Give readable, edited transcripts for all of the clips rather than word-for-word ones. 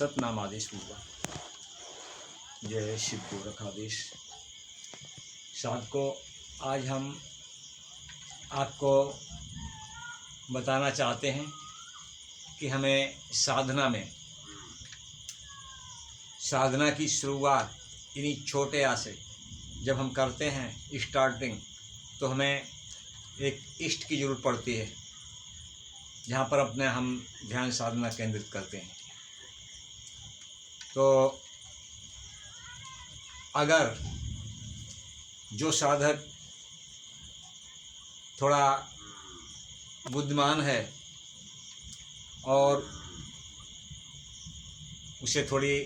सतनामादेश पूर्वा। जय शिव गोरखाधीश। साधकों, आज हम आपको बताना चाहते हैं कि हमें साधना की शुरुआत इन्हीं छोटे आ से जब हम करते हैं स्टार्टिंग, तो हमें एक इष्ट की ज़रूरत पड़ती है जहाँ पर अपने हम ध्यान साधना केंद्रित करते हैं। तो अगर जो साधक थोड़ा बुद्धिमान है और उसे थोड़ी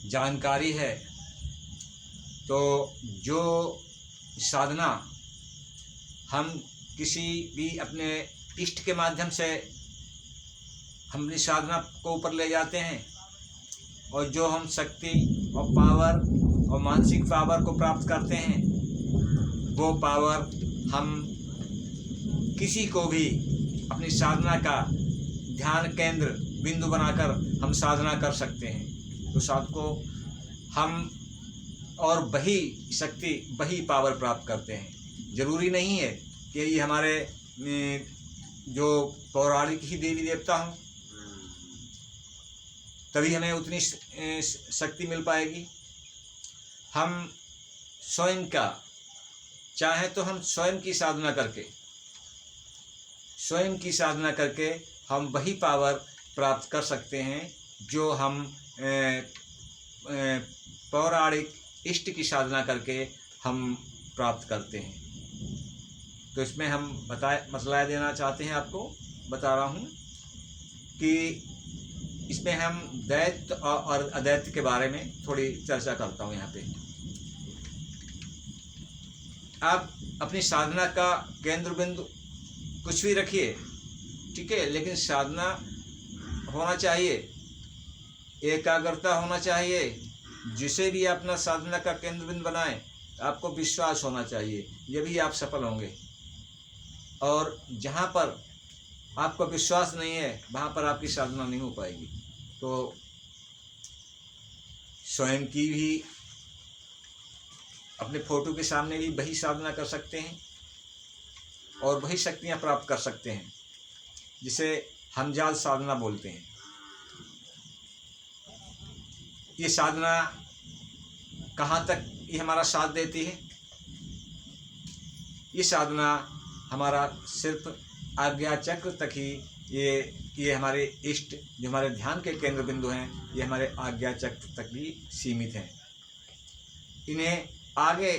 जानकारी है, तो जो साधना हम किसी भी अपने इष्ट के माध्यम से हम अपनी साधना को ऊपर ले जाते हैं, और जो हम शक्ति और पावर और मानसिक पावर को प्राप्त करते हैं, वो पावर हम किसी को भी अपनी साधना का ध्यान केंद्र बिंदु बनाकर हम साधना कर सकते हैं। तो साधकों, हम और वही शक्ति वही पावर प्राप्त करते हैं। ज़रूरी नहीं है कि ये हमारे जो पौराणिक ही देवी देवता हों तभी हमें उतनी शक्ति मिल पाएगी। हम स्वयं का चाहे तो हम स्वयं की साधना करके हम वही पावर प्राप्त कर सकते हैं जो हम पौराणिक इष्ट की साधना करके हम प्राप्त करते हैं। तो इसमें हम मसला देना चाहते हैं, आपको बता रहा हूँ कि इसमें हम दैत्य और अदैत्य के बारे में थोड़ी चर्चा करता हूँ। यहाँ पे आप अपनी साधना का केंद्र बिंदु कुछ भी रखिए, ठीक है, लेकिन साधना होना चाहिए, एकाग्रता होना चाहिए। जिसे भी अपना साधना का केंद्र बिंदु बनाएं, आपको विश्वास होना चाहिए, ये भी आप सफल होंगे। और जहाँ पर आपको विश्वास नहीं है, वहाँ पर आपकी साधना नहीं हो पाएगी। तो स्वयं की भी अपने फोटो के सामने भी वही साधना कर सकते हैं और वही शक्तियाँ प्राप्त कर सकते हैं, जिसे हम जाल साधना बोलते हैं। ये साधना कहाँ तक ये हमारा साथ देती है? ये साधना हमारा सिर्फ आज्ञा चक्र तक ही ये हमारे इष्ट जो हमारे ध्यान के केंद्र बिंदु हैं, ये हमारे आज्ञा चक्र तक भी सीमित हैं। इन्हें आगे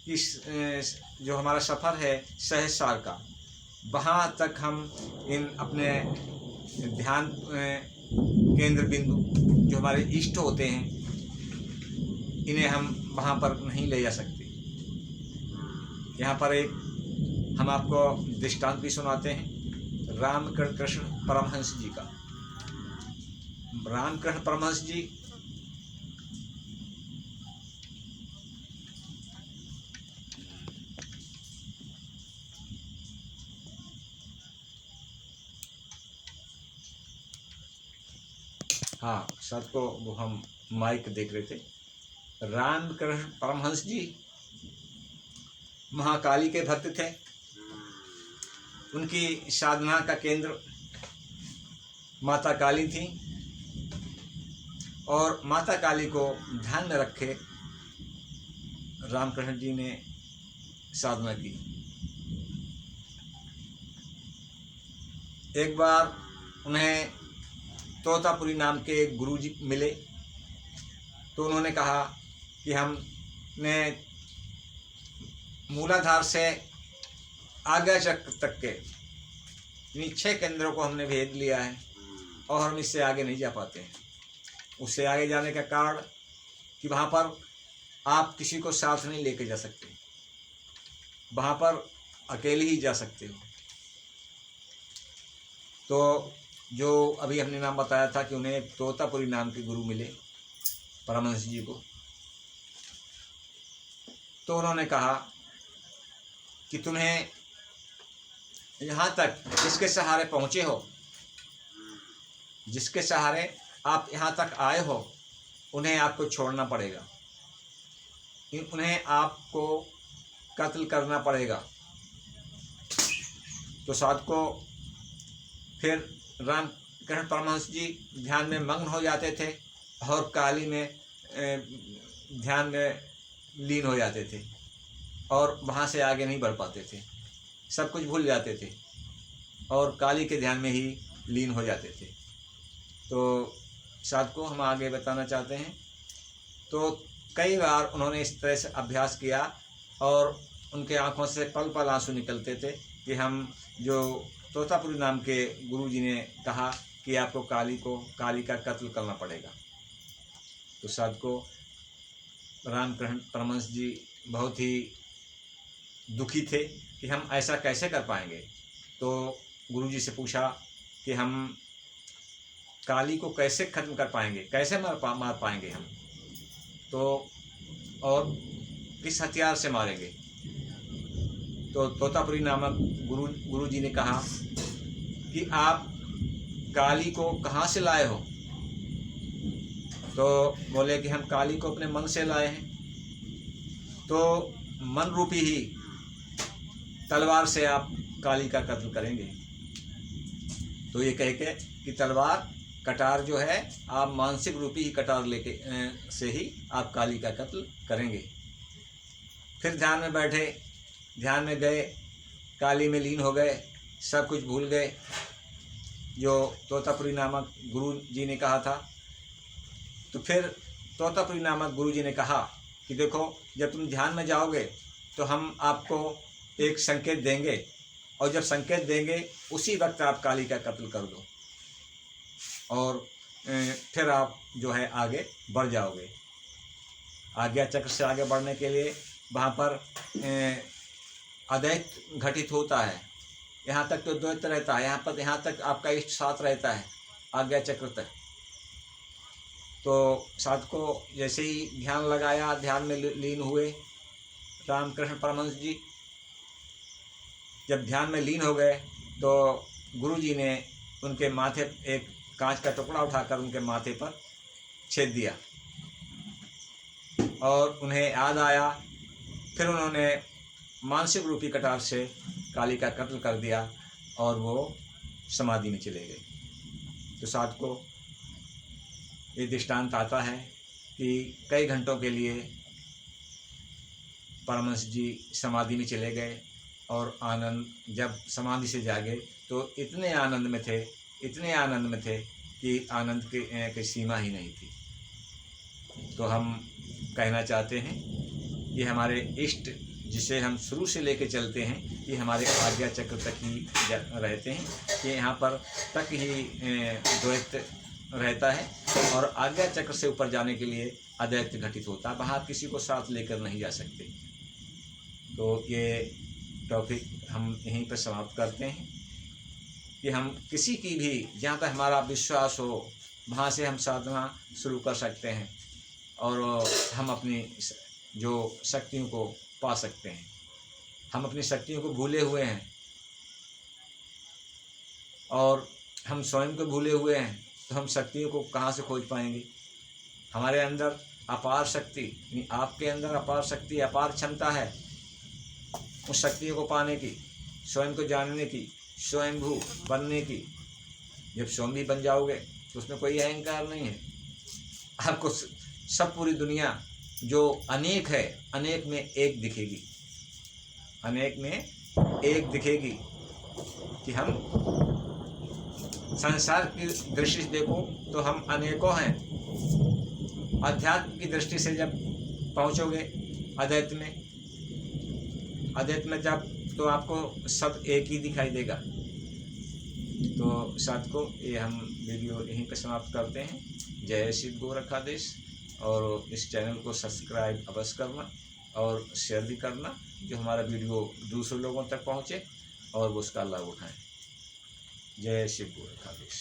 इस जो हमारा सफ़र है सहस्रार का, वहाँ तक हम इन अपने ध्यान केंद्र बिंदु जो हमारे इष्ट होते हैं, इन्हें हम वहाँ पर नहीं ले जा सकते। यहाँ पर एक हम आपको दृष्टांत भी सुनाते हैं रामकृष्ण परमहंस जी का। रामकृष्ण परमहंस जी हाँ, सबको वो हम माइक देख रहे थे। रामकृष्ण परमहंस जी महाकाली के भक्त थे। उनकी साधना का केंद्र माता काली थी, और माता काली को ध्यान में रखे रामकृष्ण जी ने साधना की। एक बार उन्हें तोतापुरी नाम के एक गुरु जी मिले, तो उन्होंने कहा कि हमने मूलाधार से आज्ञा चक्र तक के इन 6 केंद्रों को हमने भेद लिया है और हम इससे आगे नहीं जा पाते हैं। उससे आगे जाने का कारण कि वहाँ पर आप किसी को साथ नहीं लेके जा सकते, वहाँ पर अकेले ही जा सकते हो। तो जो अभी हमने नाम बताया था कि उन्हें तोतापुरी नाम के गुरु मिले परमहंस जी को, तो उन्होंने कहा कि तुम्हें यहाँ तक इसके सहारे पहुँचे हो, जिसके सहारे आप यहाँ तक आए हो उन्हें आपको छोड़ना पड़ेगा, उन्हें आपको कत्ल करना पड़ेगा। तो साधको फिर रामकृष्ण परमहंस जी ध्यान में मग्न हो जाते थे और काली में ध्यान में लीन हो जाते थे और वहाँ से आगे नहीं बढ़ पाते थे, सब कुछ भूल जाते थे और काली के ध्यान में ही लीन हो जाते थे। तो साधको हम आगे बताना चाहते हैं। तो कई बार उन्होंने इस तरह से अभ्यास किया और उनके आँखों से पल पल आंसू निकलते थे कि हम जो तोतापुरी नाम के गुरु जी ने कहा कि आपको काली का कत्ल करना पड़ेगा। तो साधको रामकृष्ण परमहंस जी बहुत ही दुखी थे कि हम ऐसा कैसे कर पाएंगे। तो गुरु जी से पूछा कि हम काली को कैसे खत्म कर पाएंगे, कैसे मार पाएंगे हम, तो और किस हथियार से मारेंगे। तो तोतापुरी नामक गुरु जी ने कहा कि आप काली को कहाँ से लाए हो। तो बोले कि हम काली को अपने मन से लाए हैं। तो मन रूपी ही तलवार से आप काली का कत्ल करेंगे। तो ये कह के कि तलवार कटार जो है आप मानसिक रूपी ही कटार लेके से ही आप काली का कत्ल करेंगे। फिर ध्यान में बैठे, ध्यान में गए, काली में लीन हो गए, सब कुछ भूल गए जो तोतापुरी नामक गुरु जी ने कहा था। तो फिर तोतापुरी नामक गुरु जी ने कहा कि देखो, जब तुम ध्यान में जाओगे तो हम आपको एक संकेत देंगे और जब संकेत देंगे उसी वक्त आप काली का कत्ल कर दो और फिर आप जो है आगे बढ़ जाओगे। आज्ञा चक्र से आगे बढ़ने के लिए वहाँ पर अद्वैत घटित होता है। यहाँ तक तो द्वैत रहता है, यहाँ तक आपका इष्ट साथ रहता है आज्ञा चक्र तक। तो साधको जैसे ही ध्यान लगाया, ध्यान में लीन हुए रामकृष्ण परमहंस जी। जब ध्यान में लीन हो गए तो गुरु जी ने उनके माथे एक कांच का टुकड़ा उठाकर उनके माथे पर छेद दिया और उन्हें याद आया। फिर उन्होंने मानसिक रूपी कटार से काली का कत्ल कर दिया और वो समाधि में चले गए। तो साधको ये दृष्टांत आता है कि कई घंटों के लिए परमहंस जी समाधि में चले गए और आनंद, जब समाधि से जागे तो इतने आनंद में थे, इतने आनंद में थे कि आनंद की सीमा ही नहीं थी। तो हम कहना चाहते हैं कि हमारे इष्ट जिसे हम शुरू से लेके चलते हैं, ये हमारे आज्ञा चक्र तक ही रहते हैं, कि यहाँ पर तक ही द्वैत रहता है और आज्ञा चक्र से ऊपर जाने के लिए अद्वैत घटित होता है। वहाँ किसी को साथ लेकर नहीं जा सकते। तो ये टॉपिक हम यहीं पर समाप्त करते हैं कि हम किसी की भी, जहाँ पर हमारा विश्वास हो, वहाँ से हम साधना शुरू कर सकते हैं और हम अपनी जो शक्तियों को पा सकते हैं। हम अपनी शक्तियों को भूले हुए हैं और हम स्वयं को भूले हुए हैं, तो हम शक्तियों को कहाँ से खोज पाएंगे। हमारे अंदर अपार शक्ति, आपके अंदर अपार शक्ति, अपार क्षमता है उस शक्तियों को पाने की, स्वयं को जानने की, स्वयंभू बनने की। जब स्वयं भी बन जाओगे तो उसमें कोई अहंकार नहीं है। आपको सब पूरी दुनिया जो अनेक है, अनेक में एक दिखेगी, अनेक में एक दिखेगी। कि हम संसार की दृष्टि से देखो तो हम अनेकों हैं। अध्यात्म की दृष्टि से जब पहुँचोगे अद्वैत में जब, तो आपको सब एक ही दिखाई देगा। तो साधको ये हम वीडियो यहीं पे समाप्त करते हैं। जय श्री गोरखाधीश। और इस चैनल को सब्सक्राइब अवश्य करना और शेयर भी करना, जो हमारा वीडियो दूसरे लोगों तक पहुँचे और वो उसका लाभ उठाएं। जय श्री गोरखाधीश।